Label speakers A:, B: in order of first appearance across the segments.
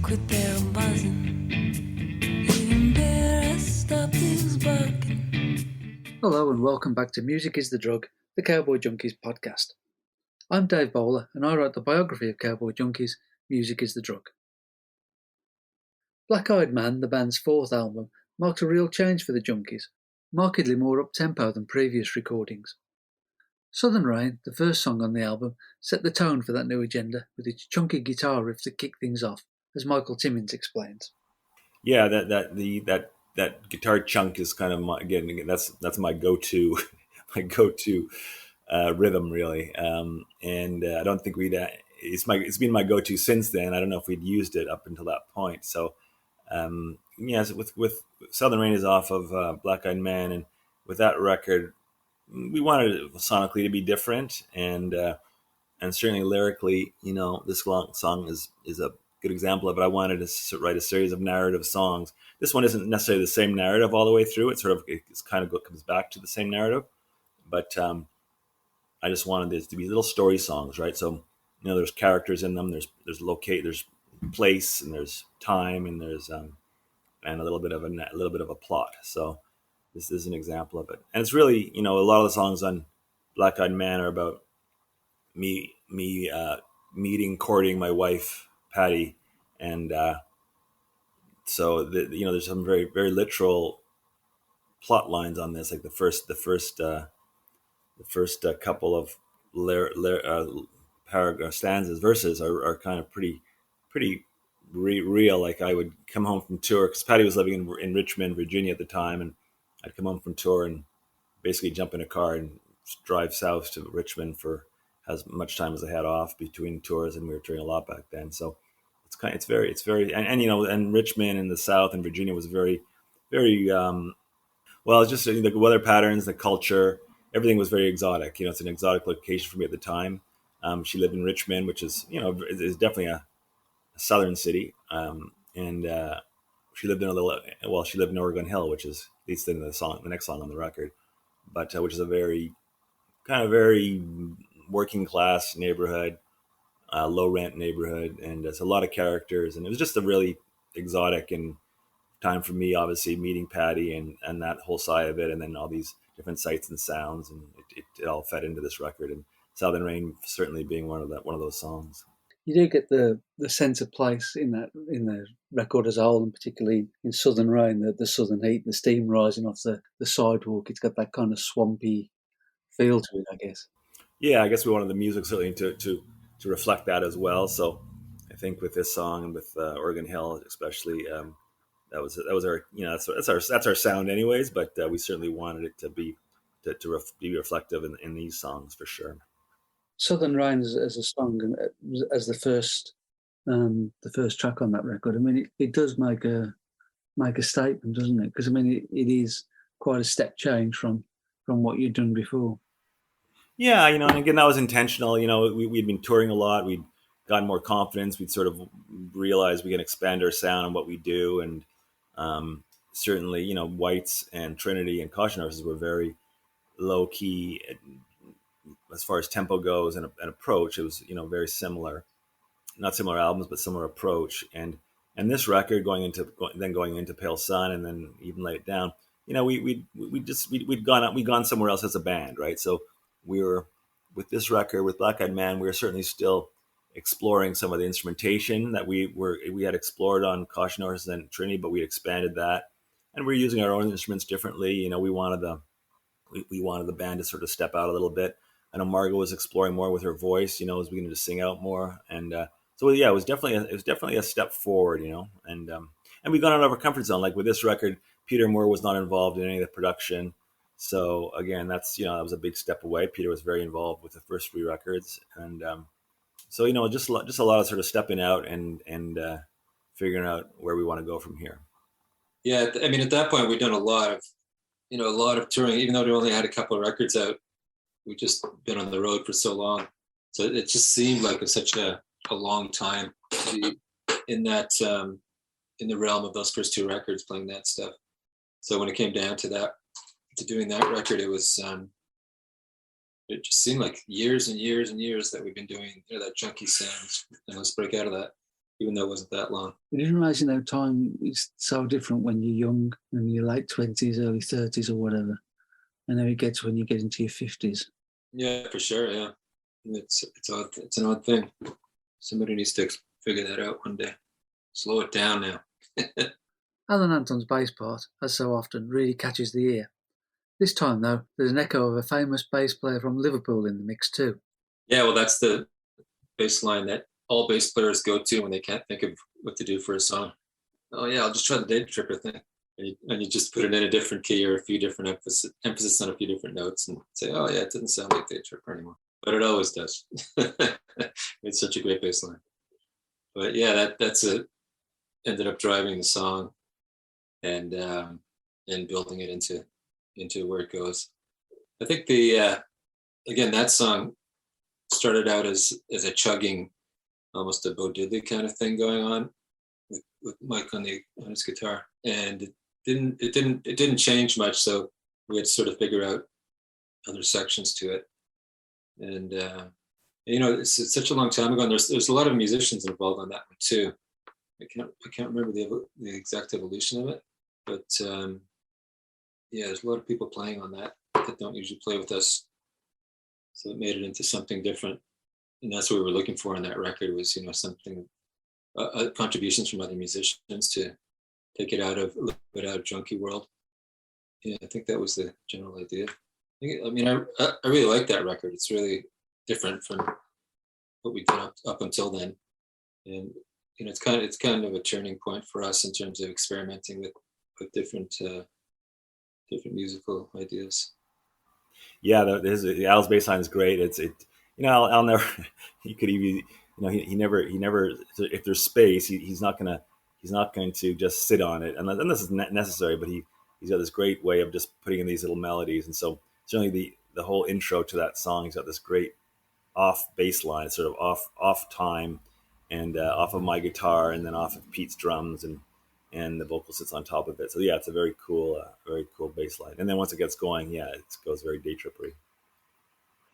A: quit there and buzzing. Even better, stop things barking.
B: Hello and welcome back to Music is the Drug, the Cowboy Junkies podcast. I'm Dave Bowler and I wrote the biography of Cowboy Junkies, Music is the Drug. Black-Eyed Man, the band's fourth album, marked a real change for the Junkies, markedly more up-tempo than previous recordings. Southern Rain, the first song on the album, set the tone for that new agenda with its chunky guitar riff to kick things off, as Michael Timmins explains.
C: Yeah, that guitar chunk is kind of that's my go-to my go-to rhythm really, and I don't think it's been my go-to since then. I don't know if we'd used it up until that point. So yes, with Southern Rain is off of Black-Eyed Man, and with that record, we wanted it sonically to be different, and certainly lyrically, this song is a good example of it. I wanted to write a series of narrative songs. This one isn't necessarily the same narrative all the way through. It's kind of comes back to the same narrative, but I just wanted this to be little story songs, right? So there's characters in them. There's place, and there's time, and there's and a little bit of a plot. So this is an example of it, and it's really a lot of the songs on Black-Eyed Man are about me courting my wife Patty, and so there's some very very literal plot lines on this, like the first couple of paragraph stanzas, verses are kind of pretty real. Like I would come home from tour because Patty was living in Richmond, Virginia at the time, and I'd come home from tour and basically jump in a car and drive south to Richmond for as much time as I had off between tours, and we were touring a lot back then. So it's very and Richmond in the South and Virginia was very well, it's just the weather patterns, the culture, everything was very exotic. It's an exotic location for me at the time. She lived in Richmond, which is is definitely a southern city, and she lived in Oregon Hill, which is leads into the next song on the record, but which is a very working class neighborhood, low rent neighborhood, and there's a lot of characters, and it was just a really exotic and time for me, obviously meeting Patty and that whole side of it, and then all these different sights and sounds, and it all fed into this record, and Southern Rain certainly being one of those songs.
B: You do get the sense of place in the record as a whole, and particularly in Southern Rain, the southern heat, the steam rising off the sidewalk. It's got that kind of swampy feel to it, I guess.
C: Yeah, I guess we wanted the music certainly to reflect that as well. So I think with this song and with Oregon Hill especially, that was our that's our sound anyways. But we certainly wanted it to be be reflective in these songs for sure.
B: Southern Rain as a song and as the first track on that record. I mean, it does make a statement, doesn't it? Because I mean, it is quite a step change from what you'd done before.
C: Yeah, and again, that was intentional. We'd been touring a lot. We'd gotten more confidence. We'd sort of realized we can expand our sound and what we do. And certainly, Whites and Trinity and Caution Horses were very low key as far as tempo goes and approach. It was, very similar, not similar albums, but similar approach. And this record going into Pale Sun and then even Lay It Down, we'd gone somewhere else as a band, right? So we were with this record with Black-Eyed Man, we were certainly still exploring some of the instrumentation that we had explored on Caution Horses and Trinity, but we expanded that, and we're using our own instruments differently. We wanted the band to sort of step out a little bit. I know Margot was exploring more with her voice, was beginning to sing out more, and so yeah, it was definitely a step forward, and we got out of our comfort zone. Like with this record, Peter Moore was not involved in any of the production. So again, that's that was a big step away. Peter was very involved with the first 3 records, and so just a lot of sort of stepping out and figuring out where we want to go from here.
D: Yeah, I mean, at that point, we'd done a lot of touring. Even though we only had a couple of records out, we'd just been on the road for so long. So it just seemed like such a long time to be in that in the realm of those first 2 records, playing that stuff. So when it came down to doing that record, it was it just seemed like years and years and years that we've been doing that junkie sound, and let's break out of that. even though it wasn't that long.
B: You didn't realise, time is so different when you're young, in your late 20s, early 30s or whatever. And then it gets when you get into your 50s.
D: Yeah, for sure. Yeah, it's odd. It's an odd thing. Somebody needs to figure that out one day. Slow it down now.
B: Alan Anton's bass part, as so often, really catches the ear. This time, though, there's an echo of a famous bass player from Liverpool in the mix too.
D: Yeah, well, that's the bass line that all bass players go to when they can't think of what to do for a song. Oh yeah, I'll just try the Day Tripper thing. And you just put it in a different key or a few different emphasis on a few different notes and say, oh yeah, it doesn't sound like Day Tripper anymore. But it always does. It's such a great bass line. But yeah, that's ended up driving the song and building it into where it goes. I think again, that song started out as a chugging, almost a Bo Diddley kind of thing going on with Mike on his guitar, and it didn't change much. So we had to sort of figure out other sections to it, and it's such a long time ago, and there's a lot of musicians involved on that one too. I can't remember the exact evolution of it, but yeah, there's a lot of people playing on that don't usually play with us. So it made it into something different, and that's what we were looking for on that record was something contributions from other musicians to take it a little bit out of junkie world. Yeah, I think that was the general idea. I really like that record. It's really different from what we did up until then, and it's kind of a turning point for us in terms of experimenting with different musical ideas.
C: Yeah, Al's bass line is great. Al never, he could even, he never, if there's space, he's not going to just sit on it unless it's necessary, but he's got this great way of just putting in these little melodies. And so certainly the whole intro to that song, he's got this great off bass line, sort of off time and off of my guitar and then off of Pete's drums and the vocal sits on top of it. So yeah, it's a very cool bass line. And then once it gets going, yeah, it goes very day trippery.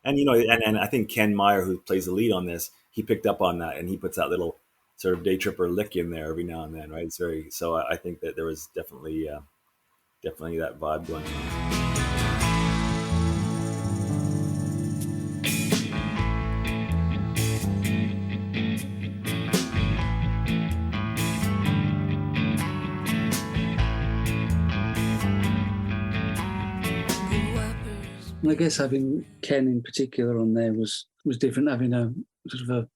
C: And and I think Ken Myhr, who plays the lead on this, he picked up on that and he puts that little sort of day tripper lick in there every now and then, right? It's so I think that there was definitely that vibe going on.
B: And I guess having Ken in particular on there was different, having a sort of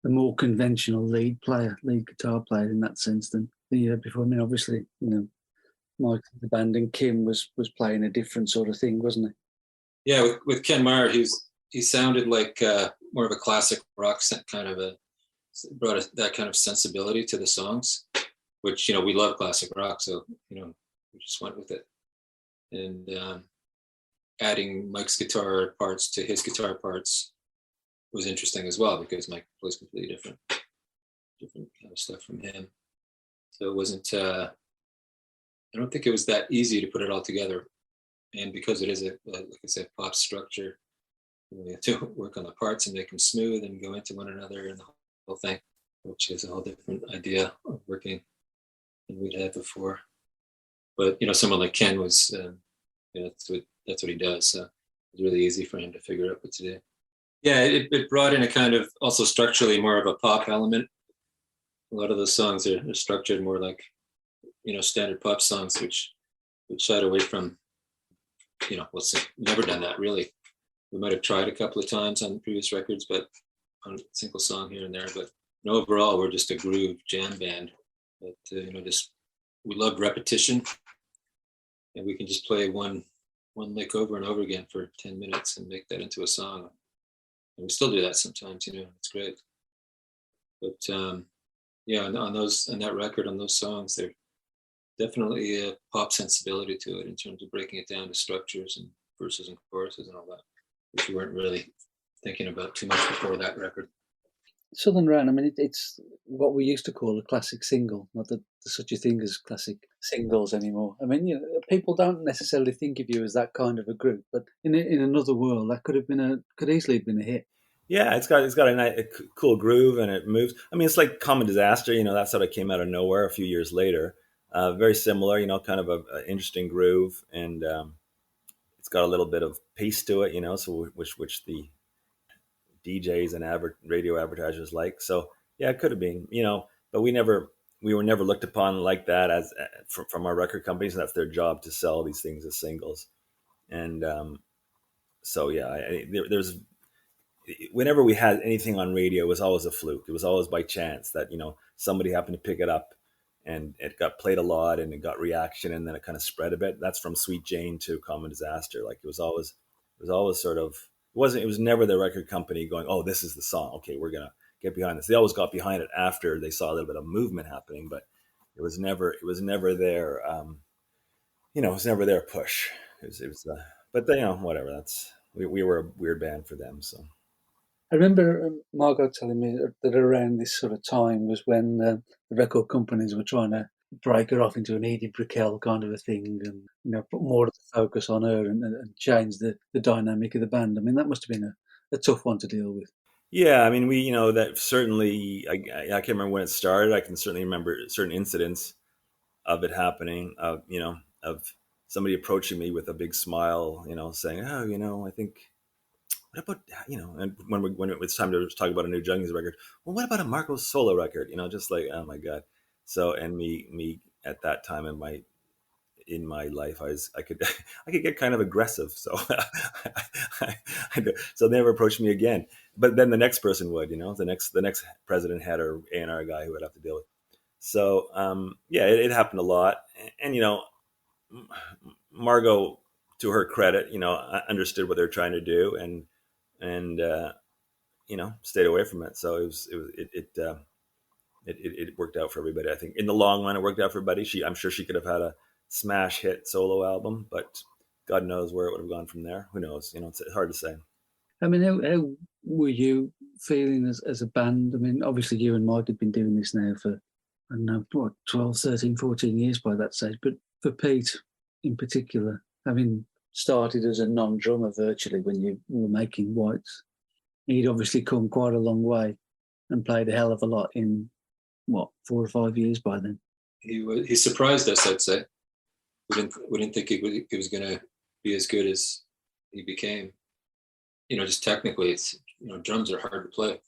B: a more conventional lead guitar player in that sense than the year before. I mean, obviously, Mike the band and Kim was playing a different sort of thing, wasn't he?
D: Yeah, with Ken Myhr, he sounded like more of a classic rock kind of brought that kind of sensibility to the songs, which we love classic rock, so we just went with it. And adding Mike's guitar parts to his guitar parts was interesting as well, because Mike plays completely different kind of stuff from him. So it wasn't, I don't think it was that easy to put it all together. And because it is like I said, pop structure, we have to work on the parts and make them smooth and go into one another and the whole thing, which is a whole different idea of working than we'd had before. But, someone like Ken was, that's what he does. So it's really easy for him to figure out what to do. Yeah, it brought in a kind of also structurally more of a pop element. A lot of those songs are structured more like, standard pop songs, which shied away from, never done that really. We might have tried a couple of times on previous records, but on a single song here and there. But overall, we're just a groove jam band. But we love repetition, and we can just play one lick over and over again for 10 minutes and make that into a song. And we still do that sometimes, it's great. But on that record, on those songs, there's definitely a pop sensibility to it in terms of breaking it down to structures and verses and choruses and all that, which we weren't really thinking about too much before that record.
B: Southern Rain, I mean, it's what we used to call a classic single. Not that there's such a thing as classic singles anymore. I mean, people don't necessarily think of you as that kind of a group, but in another world, that could easily have been a hit.
C: Yeah, it's got a cool groove and it moves. I mean, it's like Common Disaster. That sort of came out of nowhere a few years later. Very similar. Kind of a interesting groove, and it's got a little bit of pace to it. So which the DJs and radio advertisers like. So yeah, it could have been. But we were never looked upon like that as from our record companies. And that's their job to sell these things as singles. And so yeah, there's whenever we had anything on radio, it was always a fluke. It was always by chance that somebody happened to pick it up, and it got played a lot, and it got reaction, and then it kind of spread a bit. That's from Sweet Jane to Common Disaster. Like it was always sort of it was never the record company going, oh, this is the song. Okay, we're gonna get behind this. They always got behind it after they saw a little bit of movement happening, but it was never their it was never their push. But whatever. We were a weird band for them, so.
B: I remember Margot telling me that around this sort of time was when the record companies were trying to break her off into an Edie Brickell kind of a thing, and put more of the focus on her and change the dynamic of the band. I mean, that must have been a tough one to deal with.
C: Yeah, I mean, that certainly. I can't remember when it started. I can certainly remember certain incidents of it happening. Of somebody approaching me with a big smile, saying, "Oh, I think." What about And when it was time to talk about a new Junkies record, well, what about a Marco's solo record? Just like, oh my god. So, and me at that time in my life, I could I could get kind of aggressive. So so they never approached me again. But then the next person would, the next president had our A&R guy who would have to deal with. So yeah, it happened a lot, and Margot, to her credit, understood what they're trying to do, and stayed away from it. So it worked out for everybody. I think in the long run, it worked out for everybody. I'm sure she could have had a smash hit solo album, but God knows where it would have gone from there. Who knows? It's hard to say.
B: I mean, how were you feeling as a band? I mean, obviously you and Mike had been doing this now for, I don't know, what, 12, 13, 14 years by that stage. But for Pete in particular, having started as a non-drummer virtually when you were making Whites, he'd obviously come quite a long way and played a hell of a lot in, 4 or 5 years by then.
D: He surprised us, I'd say. We didn't think he was going to be as good as he became. Just technically, it's drums are hard to play.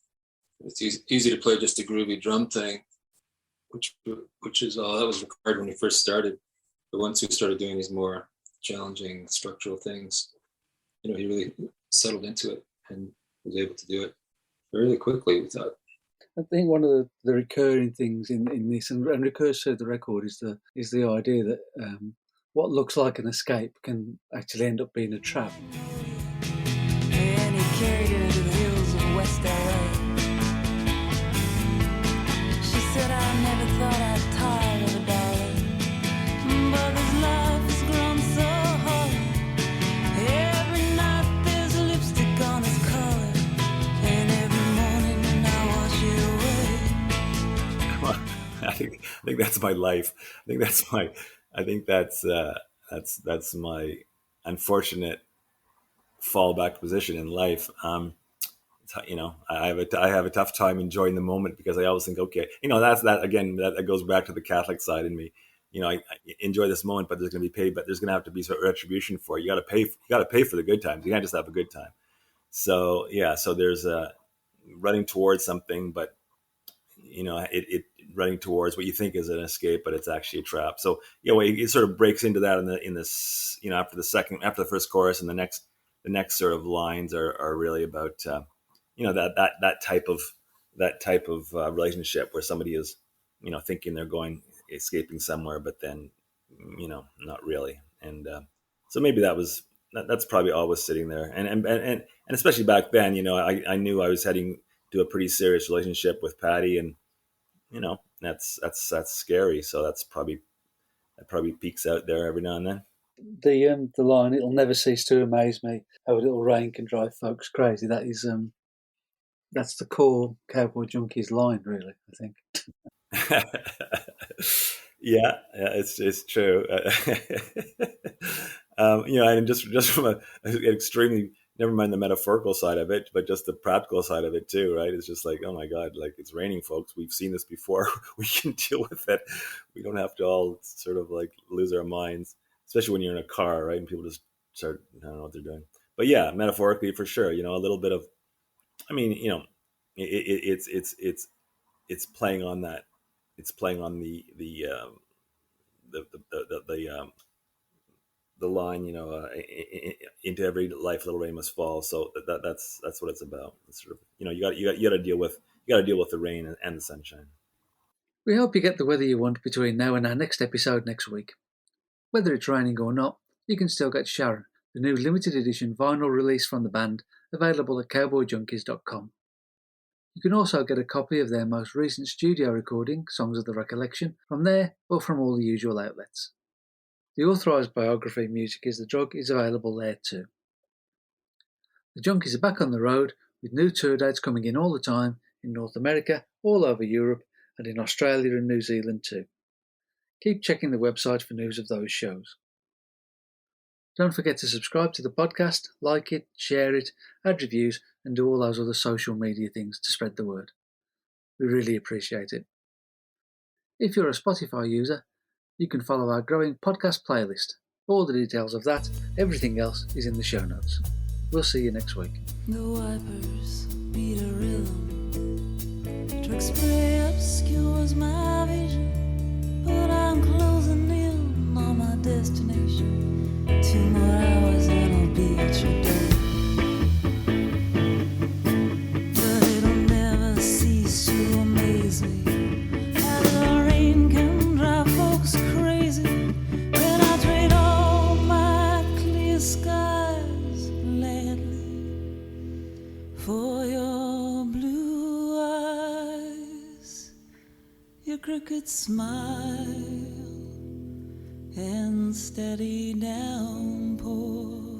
D: It's easy to play just a groovy drum thing, which is all that was required when we first started. But once we started doing these more challenging structural things, he really settled into it and was able to do it fairly quickly, we thought.
B: I think one of the recurring things in this, and recurs through the record, is the idea that what looks like an escape can actually end up being a trap.
A: And he carried her to the hills of West LA. She said, I never thought I'd tire of a darling, but this life has grown so hard. Every night there's lipstick on his collar, and every morning I wash it away.
C: I think that's my life. I think that's my unfortunate fallback position in life. I have a tough time enjoying the moment because I always think, okay, that goes back to the Catholic side in me. I enjoy this moment, but there's going to be paid, but there's going to have to be some retribution for it. You got to pay for the good times. You can't just have a good time. So yeah, so there's running towards something, but it running towards what you think is an escape, but it's actually a trap. So it sort of breaks into that in this after the first chorus, and the next sort of lines are really about that type of relationship where somebody is thinking they're escaping somewhere, but then not really. And so maybe that's probably always sitting there, and especially back then, I knew I was heading to a pretty serious relationship with Patty, and that's scary. So that probably peeks out there every now and then.
B: The line, "It'll never cease to amaze me how a little rain can drive folks crazy." That is that's the core Cowboy Junkies line, really, I think.
C: Yeah, it's true. And just from an extremely never mind the metaphorical side of it, but just the practical side of it too, right? It's just like, oh my God, like it's raining, folks. We've seen this before. We can deal with it. We don't have to all sort of like lose our minds, especially when you're in a car, right? And people just start, I don't know what they're doing. But yeah, metaphorically for sure, you know, a little bit of, I mean, you know, it's playing on that. It's playing on the line, you know, into every life, little rain must fall. So that's what it's about. It's sort of, you know, you got to deal with the rain and the sunshine.
B: We hope you get the weather you want between now and our next episode next week. Whether it's raining or not, you can still get Sharon, the new limited edition vinyl release from the band, available at cowboyjunkies.com. You can also get a copy of their most recent studio recording, Songs of the Recollection, from there or from all the usual outlets. The authorised biography Music is the Drug is available there too. The Junkies are back on the road with new tour dates coming in all the time in North America, all over Europe, and in Australia and New Zealand too. Keep checking the website for news of those shows. Don't forget to subscribe to the podcast, like it, share it, add reviews, and do all those other social media things to spread the word. We really appreciate it. If you're a Spotify user, you can follow our growing podcast playlist. All the details of that, everything else, is in the show notes. We'll see you next week.
A: The wipers beat a rhythm. Truck spray obscures my vision, but I'm closing in on my destination. 2 more hours and I'll be at your door. But it'll never cease to amaze me how the rain can drive folks crazy. When I trade all my clear skies gladly for your blue eyes, your crooked smile and steady downpour.